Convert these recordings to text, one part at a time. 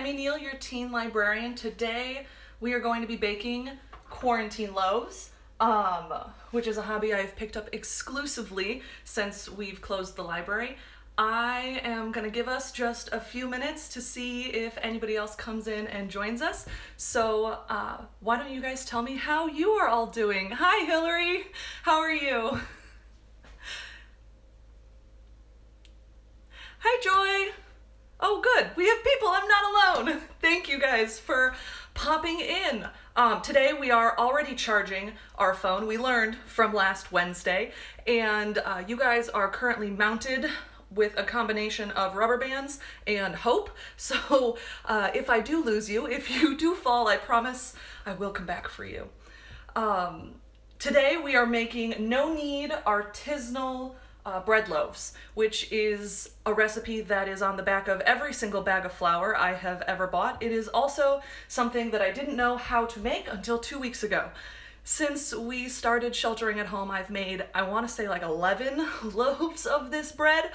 Emmy Neal, your teen librarian. Today we are going to be baking quarantine loaves, which is a hobby I've picked up exclusively since we've closed the library. I am going to give us just a few minutes to see if anybody else comes in and joins us. So why don't you guys tell me how you are all doing? Hi, Hillary. How are you? Hi, Joy. Oh, good. We have people. I'm not alone. Thank you guys for popping in. Today we are already charging our phone. We learned from last Wednesday, and you guys are currently mounted with a combination of rubber bands and hope. So if I do lose you, if you do fall, I promise I will come back for you. Today we are making no-knead artisanal bread loaves, which is a recipe that is on the back of every single bag of flour I have ever bought. It is also something that I didn't know how to make until 2 weeks ago. Since we started sheltering at home, I've made, I want to say like 11 loaves of this bread.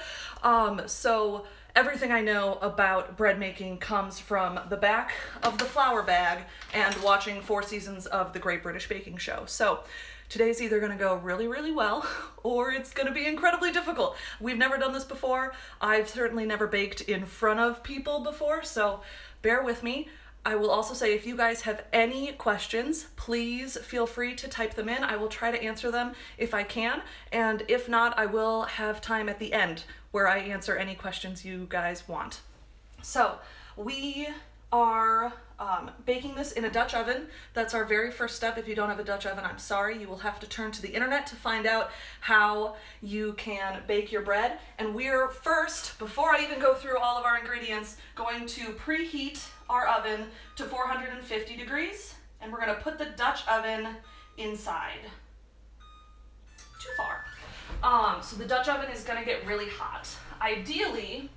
So everything I know about bread making comes from the back of the flour bag and watching 4 seasons of the Great British Baking Show. So today's either going to go really, really well, or it's going to be incredibly difficult. We've never done this before. I've certainly never baked in front of people before, so bear with me. I will also say if you guys have any questions, please feel free to type them in. I will try to answer them if I can, and if not, I will have time at the end where I answer any questions you guys want. So we are baking this in a Dutch oven. That's our very first step. If you don't have a Dutch oven, I'm sorry. You will have to turn to the internet to find out how you can bake your bread. And we're first, before I even go through all of our ingredients, going to preheat our oven to 450 degrees. And we're going to put the Dutch oven inside. Too far. So the Dutch oven is going to get really hot. Ideally,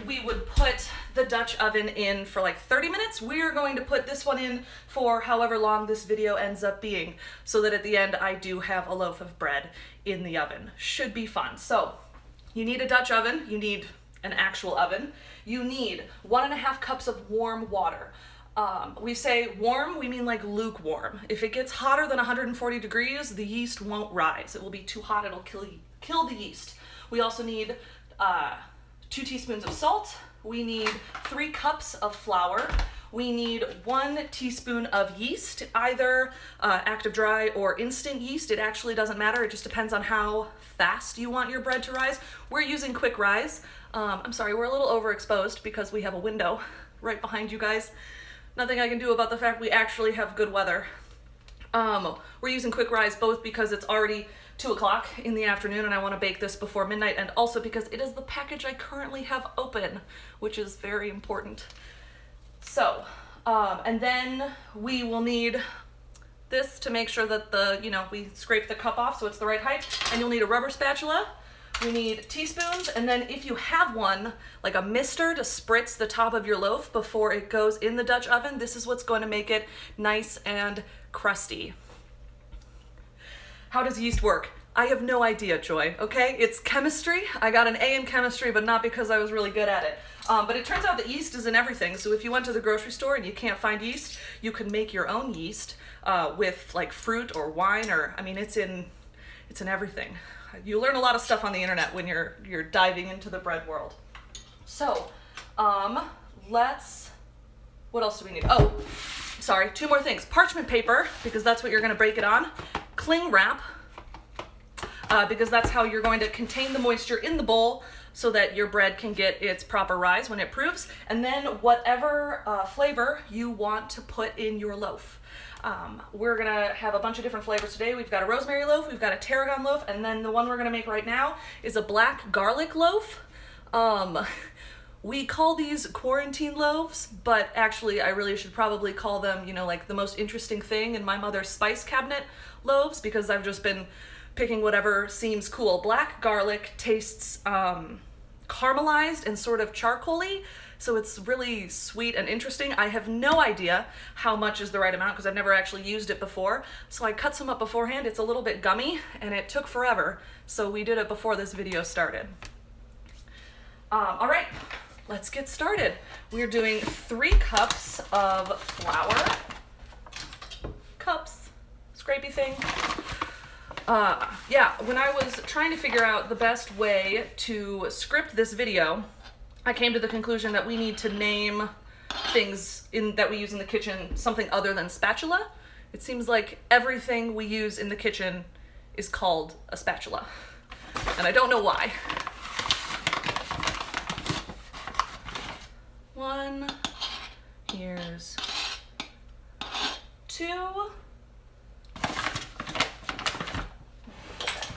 we would put the Dutch oven in for like 30 minutes. We're going to put this one in for however long this video ends up being, so that at the end I do have a loaf of bread in the oven. Should be fun. So you need a Dutch oven, you need an actual oven, you need 1.5 cups of warm water. We say warm, we mean like lukewarm. If it gets hotter than 140 degrees, the yeast won't rise. It will be too hot, it'll kill the yeast. We also need 2 teaspoons of salt. We need 3 cups of flour. We need 1 teaspoon of yeast, either active dry or instant yeast. It actually doesn't matter. It just depends on how fast you want your bread to rise. We're using quick rise. I'm sorry, we're a little overexposed because we have a window right behind you guys. Nothing I can do about the fact we actually have good weather. We're using quick rise both because it's already 2 o'clock in the afternoon and I want to bake this before midnight, and also because it is the package I currently have open, which is very important. So, and then we will need this to make sure that we scrape the cup off so it's the right height, and you'll need a rubber spatula. We need teaspoons, and then if you have one, like a mister to spritz the top of your loaf before it goes in the Dutch oven, this is what's going to make it nice and crusty. How does yeast work? I have no idea, Joy, okay? It's chemistry. I got an A in chemistry, but not because I was really good at it. But it turns out that yeast is in everything. So if you went to the grocery store and you can't find yeast, you can make your own yeast with like fruit or wine, or, I mean, it's in everything. You learn a lot of stuff on the internet when you're diving into the bread world. So, what else do we need? Oh, sorry, 2 more things. Parchment paper, because that's what you're gonna bake it on. Cling wrap, because that's how you're going to contain the moisture in the bowl so that your bread can get its proper rise when it proofs, and then whatever flavor you want to put in your loaf. We're gonna have a bunch of different flavors today. We've got a rosemary loaf, we've got a tarragon loaf, and then the one we're gonna make right now is a black garlic loaf. We call these quarantine loaves, but actually I really should probably call them, like the most interesting thing in my mother's spice cabinet loaves, because I've just been picking whatever seems cool. Black garlic tastes caramelized and sort of charcoaly, so it's really sweet and interesting. I have no idea how much is the right amount because I've never actually used it before, so I cut some up beforehand. It's a little bit gummy and it took forever, so we did it before this video started. All right, let's get started. We're doing 3 cups of flour. Cups, scrapey thing. Yeah, when I was trying to figure out the best way to script this video, I came to the conclusion that we need to name things that we use in the kitchen something other than spatula. It seems like everything we use in the kitchen is called a spatula, and I don't know why. 1, here's 2.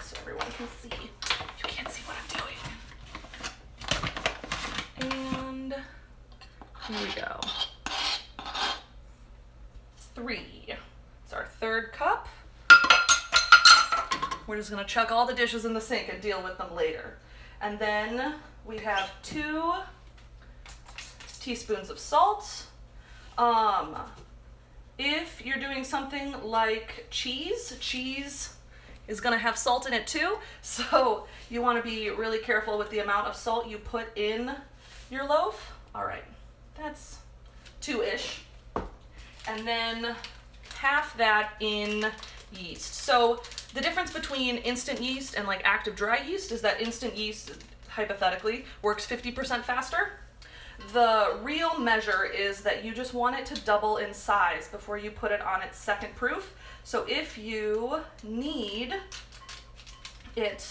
So everyone can see. You can't see what I'm doing. And here we go. 3. It's our 3rd cup. We're just gonna chuck all the dishes in the sink and deal with them later. And then we have 2 teaspoons of salt. If you're doing something like cheese is gonna have salt in it too, so you wanna be really careful with the amount of salt you put in your loaf. All right, that's 2-ish. And then half that in yeast. So the difference between instant yeast and like active dry yeast is that instant yeast, hypothetically, works 50% faster. The real measure is that you just want it to double in size before you put it on its second proof. So if you need it,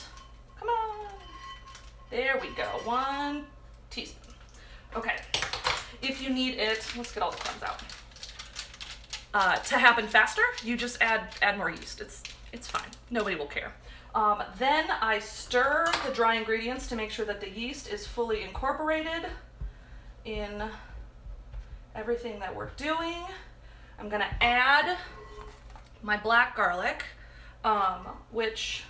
come on, there we go, 1 teaspoon. Okay, if you need it, let's get all the crumbs out. To happen faster, you just add more yeast. It's fine, nobody will care. Then I stir the dry ingredients to make sure that the yeast is fully incorporated in everything that we're doing. I'm gonna add my black garlic, which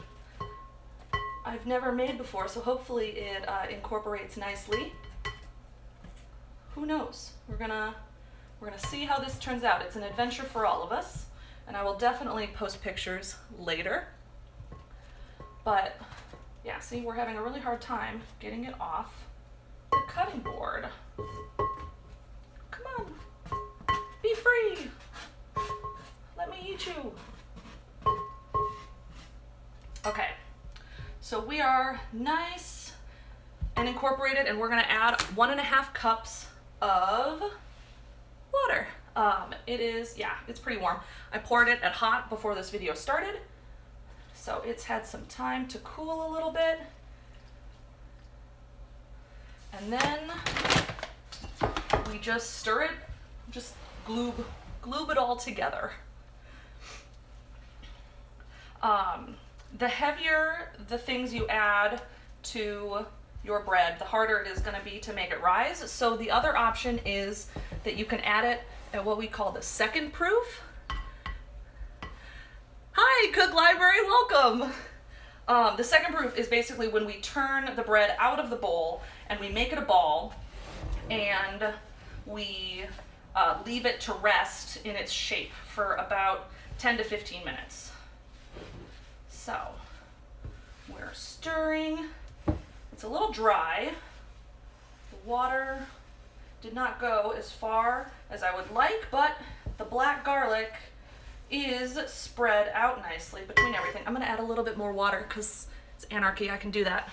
I've never made before, so hopefully it incorporates nicely. Who knows? We're gonna see how this turns out. It's an adventure for all of us, and I will definitely post pictures later. But yeah, see, we're having a really hard time getting it off the cutting board. Come on, be free. Let me eat you. Okay, so we are nice and incorporated, and we're gonna add 1.5 cups of water. It's pretty warm. I poured it at hot before this video started, so it's had some time to cool a little bit. And then we just stir it, just gloob it all together. The heavier the things you add to your bread, the harder it is going to be to make it rise. So the other option is that you can add it at what we call the second proof. Hi, Cook Library, welcome. The second proof is basically when we turn the bread out of the bowl and we make it a ball, and we leave it to rest in its shape for about 10 to 15 minutes. So we're stirring. It's a little dry. The water did not go as far as I would like, but the black garlic is spread out nicely between everything. I'm gonna add a little bit more water because it's anarchy, I can do that.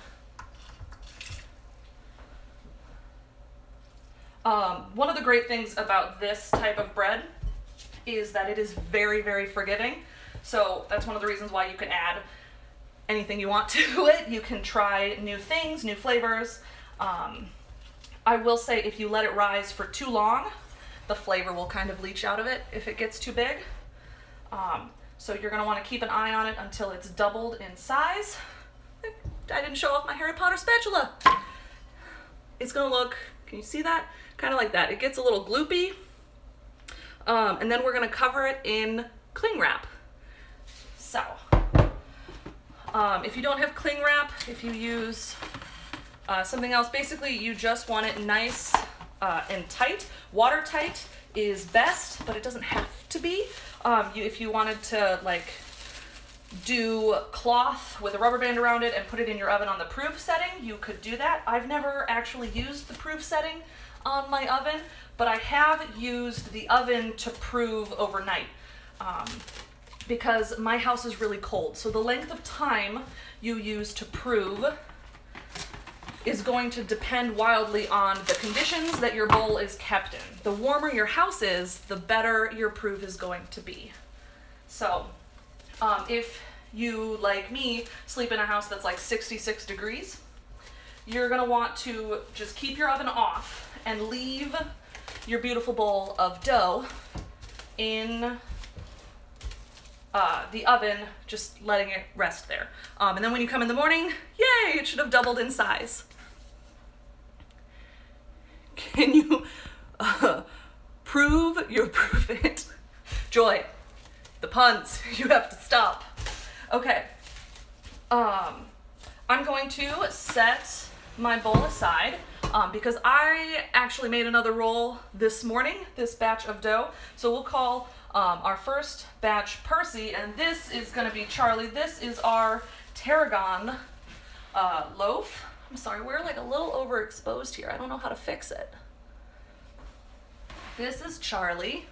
One of the great things about this type of bread is that it is very, very forgiving. So that's one of the reasons why you can add anything you want to it. You can try new things, new flavors. I will say if you let it rise for too long, the flavor will kind of leach out of it if it gets too big. So you're gonna wanna keep an eye on it until it's doubled in size. I didn't show off my Harry Potter spatula. It's gonna look, can you see that? Kind of like that. It gets a little gloopy. And then we're gonna cover it in cling wrap. So, if you don't have cling wrap, if you use something else, basically you just want it nice and tight. Watertight is best, but it doesn't have to be. If you wanted to like do cloth with a rubber band around it and put it in your oven on the proof setting, you could do that. I've never actually used the proof setting on my oven, but I have used the oven to prove overnight because my house is really cold. So the length of time you use to prove is going to depend wildly on the conditions that your bowl is kept in. The warmer your house is, the better your proof is going to be. So if you, like me, sleep in a house that's like 66 degrees, you're gonna want to just keep your oven off and leave your beautiful bowl of dough in the oven, just letting it rest there. And then when you come in the morning, yay, it should have doubled in size. Can you prove your proof it? Joy, the puns, you have to stop. Okay, I'm going to set my bowl aside because I actually made another roll this morning, this batch of dough. So we'll call our first batch Percy, and this is going to be Charlie. This is our tarragon loaf. I'm sorry, we're like a little overexposed here. I don't know how to fix it. This is Charlie.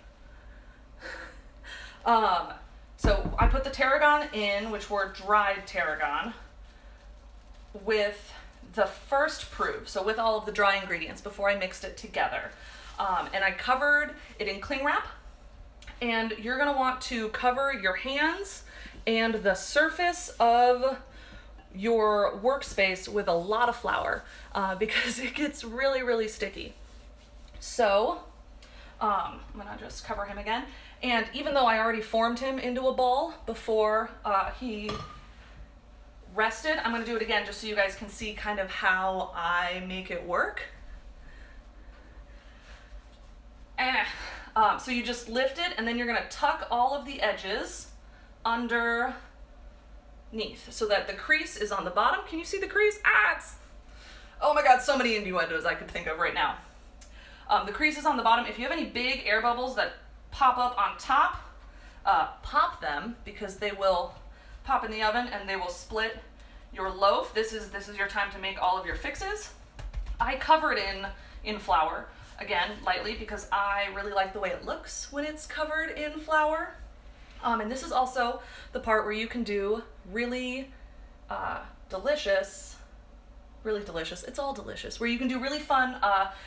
So I put the tarragon in, which were dried tarragon, with the first proof, so with all of the dry ingredients before I mixed it together. And I covered it in cling wrap, and you're gonna want to cover your hands and the surface of your workspace with a lot of flour because it gets really, really sticky. So I'm gonna just cover him again. And even though I already formed him into a ball before he rested, I'm gonna do it again just so you guys can see kind of how I make it work. So you just lift it, and then you're gonna tuck all of the edges underneath so that the crease is on the bottom. Can you see the crease? Oh my God, so many innuendos I could think of right now. The crease is on the bottom. If you have any big air bubbles that pop up on top, pop them, because they will pop in the oven and they will split your loaf. This is your time to make all of your fixes. I cover it in flour, again, lightly, because I really like the way it looks when it's covered in flour. And this is also the part where you can do really delicious, it's all delicious, where you can do really fun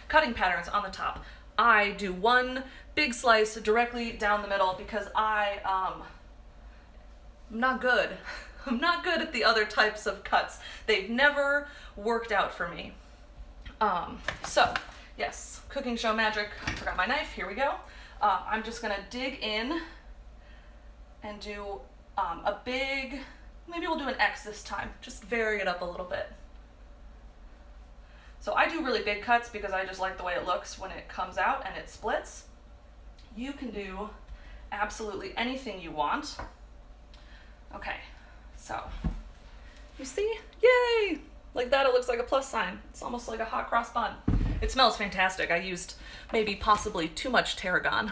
cutting patterns on the top. I do one big slice directly down the middle because I'm not good. I'm not good at the other types of cuts. They've never worked out for me. So, yes, cooking show magic. I forgot my knife. Here we go. I'm just gonna dig in and do a big, maybe we'll do an X this time. Just vary it up a little bit. So I do really big cuts because I just like the way it looks when it comes out and it splits. You can do absolutely anything you want. Okay, so you see? Yay! Like that, it looks like a plus sign. It's almost like a hot cross bun. It smells fantastic. I used maybe possibly too much tarragon.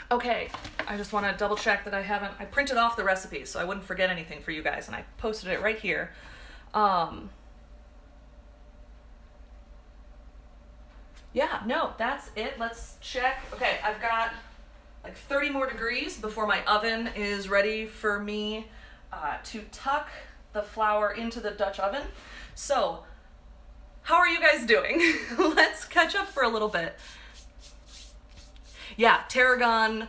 Okay, I just want to double check that I printed off the recipe so I wouldn't forget anything for you guys, and I posted it right here. Yeah, no, that's it. Let's check. Okay, I've got like 30 more degrees before my oven is ready for me to tuck the flour into the Dutch oven. So, how are you guys doing? Let's catch up for a little bit. Yeah, tarragon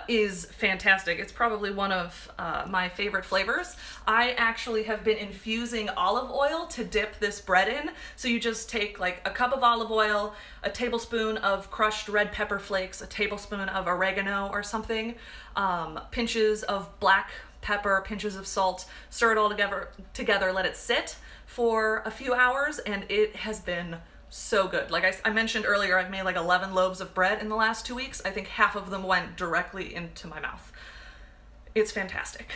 is fantastic. It's probably one of my favorite flavors. I actually have been infusing olive oil to dip this bread in. So you just take like a cup of olive oil, a tablespoon of crushed red pepper flakes, a tablespoon of oregano or something, pinches of black pepper, pinches of salt, stir it all together, let it sit for a few hours, and it has been so good. Like I mentioned earlier, I've made like 11 loaves of bread in the last 2 weeks. I think half of them went directly into my mouth. It's fantastic.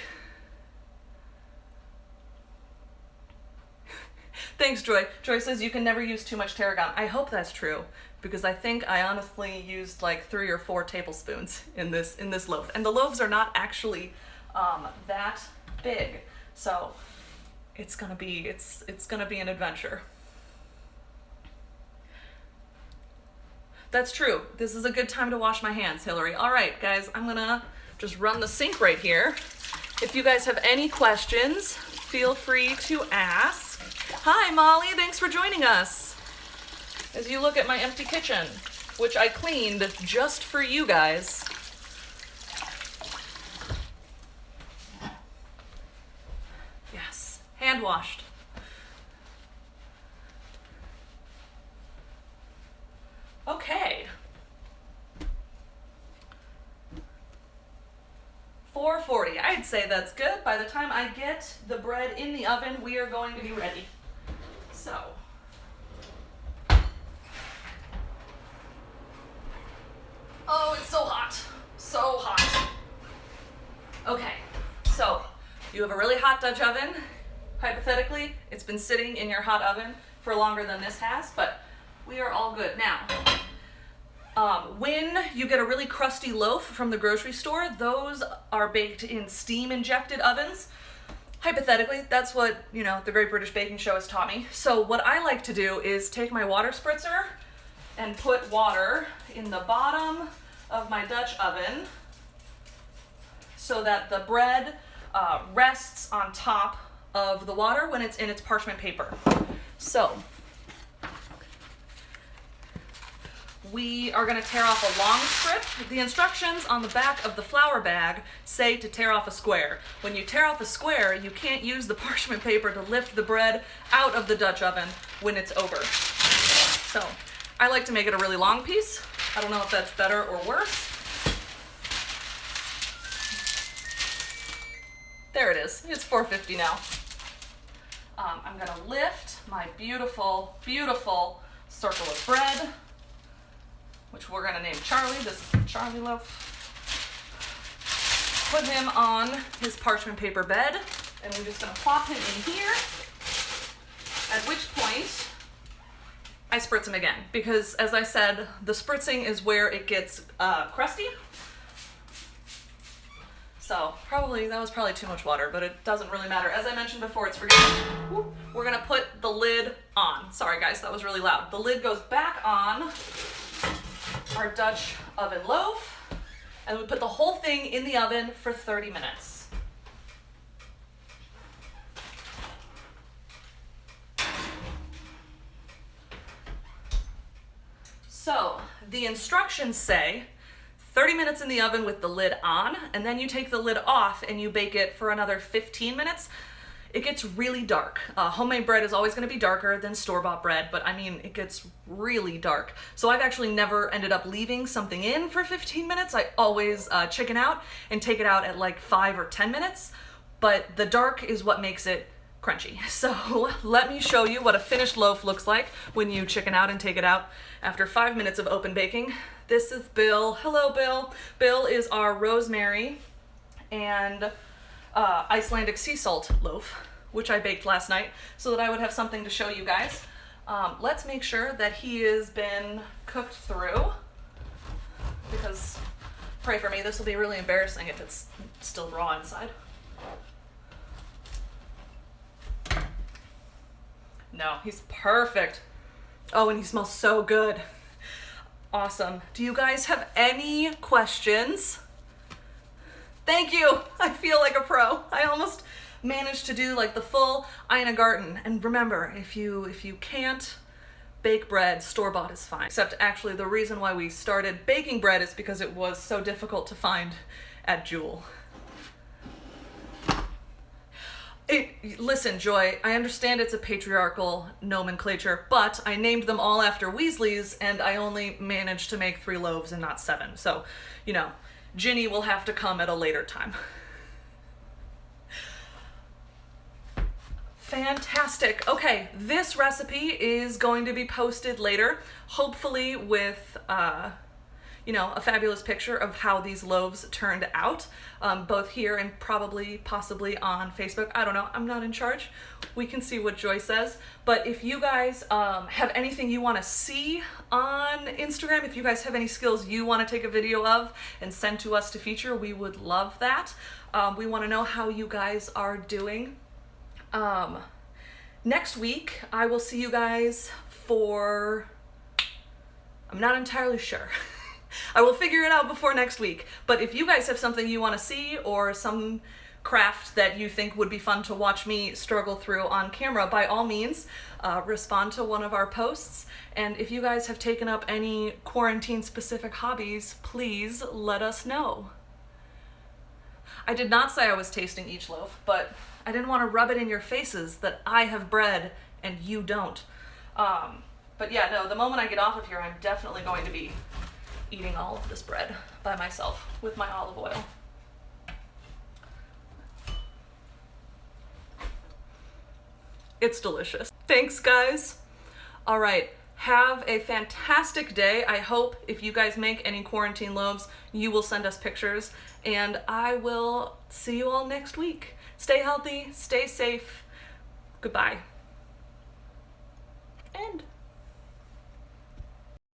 Thanks, Joy. Joy says you can never use too much tarragon. I hope that's true, because I think I honestly used like 3 or 4 tablespoons in this loaf. And the loaves are not actually that big. So it's gonna be an adventure. That's true. This is a good time to wash my hands, Hillary. All right, guys, I'm gonna just run the sink right here. If you guys have any questions, feel free to ask. Hi, Molly, thanks for joining us. As you look at my empty kitchen, which I cleaned just for you guys. Yes, hand washed. Okay. 440. I'd say that's good. By the time I get the bread in the oven, we are going to be ready. So. Oh, it's so hot. So hot. Okay. So, you have a really hot Dutch oven. Hypothetically, it's been sitting in your hot oven for longer than this has, but we are all good. Now, when you get a really crusty loaf from the grocery store, those are baked in steam-injected ovens. Hypothetically, that's what, the Great British Baking Show has taught me. So what I like to do is take my water spritzer and put water in the bottom of my Dutch oven so that the bread rests on top of the water when it's in its parchment paper. So we are going to tear off a long strip. The instructions on the back of the flour bag say to tear off a square. When you tear off a square, you can't use the parchment paper to lift the bread out of the Dutch oven when it's over. So I like to make it a really long piece. I don't know if that's better or worse. There it is. It's 450 now. I'm going to lift my beautiful, beautiful circle of bread, which we're going to name Charlie. This is the Charlie loaf. Put him on his parchment paper bed, and we're just going to plop him in here, at which point I spritz him again, because as I said, the spritzing is where it gets crusty. So that was probably too much water, but it doesn't really matter. As I mentioned before, it's forgiving. We're going to put the lid on. Sorry guys, that was really loud. The lid goes back on our Dutch oven loaf, and we put the whole thing in the oven for 30 minutes. So the instructions say 30 minutes in the oven with the lid on, and then you take the lid off and you bake it for another 15 minutes. It gets really dark. Homemade bread is always going to be darker than store-bought bread, but I mean, it gets really dark. So I've actually never ended up leaving something in for 15 minutes. I always chicken out and take it out at like 5 or 10 minutes, but the dark is what makes it crunchy. So let me show you what a finished loaf looks like when you chicken out and take it out after 5 minutes of open baking. This is Bill. Hello, Bill. Bill is our rosemary and Icelandic sea salt loaf, which I baked last night so that I would have something to show you guys. Let's make sure that he has been cooked through, because pray for me, this will be really embarrassing if it's still raw inside. No, he's perfect. Oh, and he smells so good. Awesome. Do you guys have any questions? Thank you. I feel like a pro. I almost managed to do like the full Ina Garten. And remember, if you can't bake bread, store-bought is fine. Except actually the reason why we started baking bread is because it was so difficult to find at Jewel. Listen, Joy, I understand it's a patriarchal nomenclature, but I named them all after Weasleys, and I only managed to make 3 loaves and not 7. So, Ginny will have to come at a later time. Fantastic. Okay, this recipe is going to be posted later, hopefully with you know, a fabulous picture of how these loaves turned out, both here and possibly on Facebook. I don't know, I'm not in charge. We can see what Joy says. But if you guys have anything you want to see on Instagram, if you guys have any skills you want to take a video of and send to us to feature, we would love that. We want to know how you guys are doing. Next week, I will see you guys for... I'm not entirely sure. I will figure it out before next week. But if you guys have something you want to see or some craft that you think would be fun to watch me struggle through on camera, by all means, respond to one of our posts. And if you guys have taken up any quarantine-specific hobbies, please let us know. I did not say I was tasting each loaf, but I didn't want to rub it in your faces that I have bread and you don't. But yeah, no, the moment I get off of here, I'm definitely going to be eating all of this bread by myself with my olive oil. It's delicious. Thanks, guys. All right, have a fantastic day. I hope if you guys make any quarantine loaves, you will send us pictures, and I will see you all next week. Stay healthy, stay safe. Goodbye.